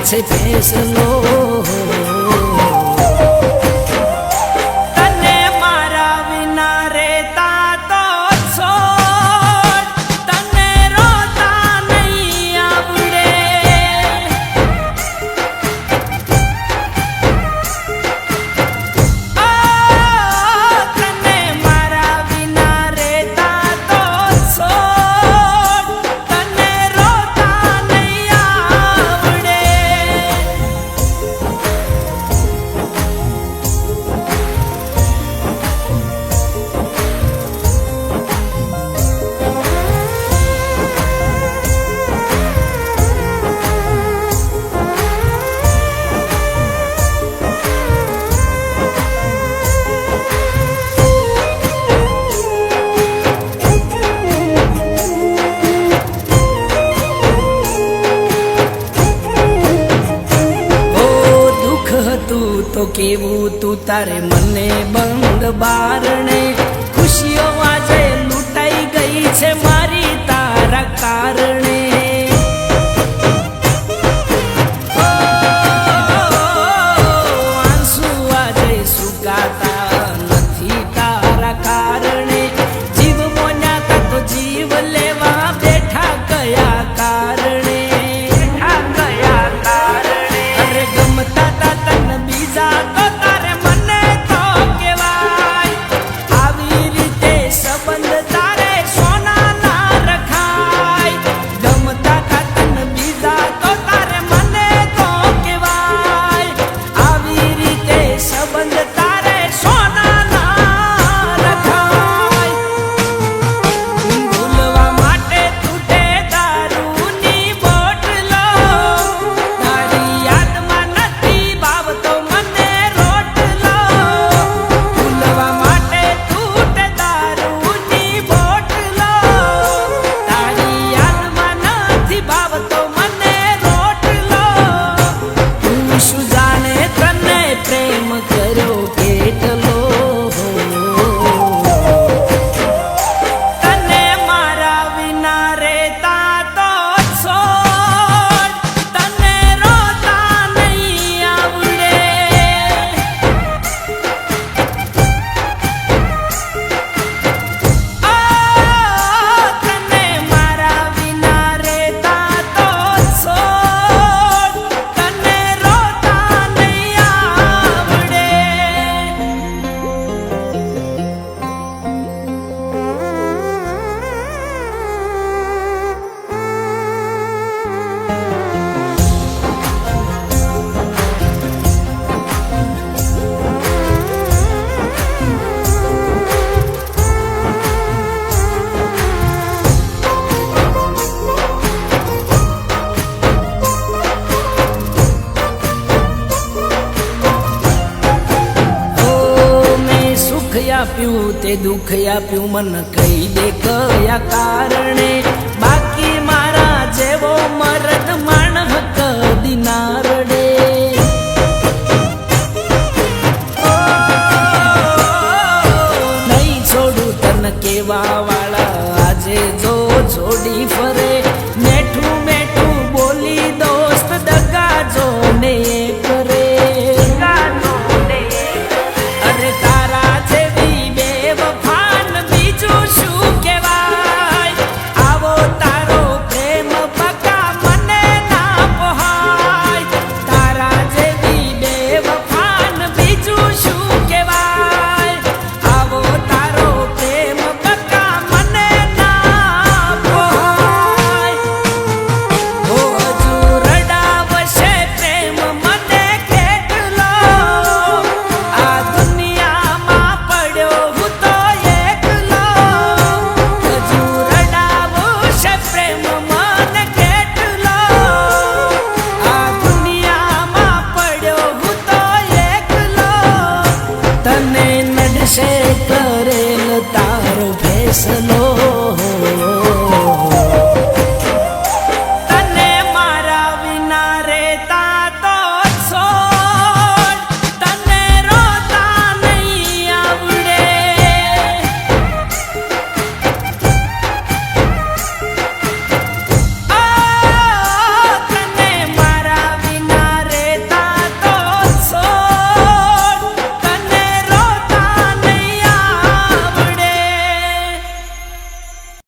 છે ફેસલો તો કેવું તું તારે મને બંધ બારણે ખુશીઓ આજે લૂંટાઈ ગઈ છે મારી તારા કારણે આંસુ આજે સુકાતા નથી તારા કારણે જીવ મોન્યાતા તો જીવ લેવા બેઠા કયા કારણે અરે ગમતા તા તન બીજા તો તારે મને તો કેવાય આવી રીતે સંબંધ તારે સોના ના રખાય ગમતા તા તન બીજા તો તારે મને તો કેવાય આવી રીતે સંબંધ તારે સોના ના રખાય ભૂલવા માટે તૂટે દારૂની બોટલો તારી યાદમાં નથી ભાવતો મને રોટલો ભૂલવા માટે તૂટે દારૂની બોટલો તારી યાદમાં નથી ભાવતો મને રોટલો તું શું જાણે તને પ્રેમ કર્યો કેટલો તને મારા વિના રહેતા તો છોડ તને રોતા નહીં આવડે તને મારા વિના રહેતા તો છોડ તને રોતા નહીં આવડે મેં સુખ આપ્યું તે દુઃખ આપ્યું મન કહી દે કયા કારણે બાકી મારા જેવો મર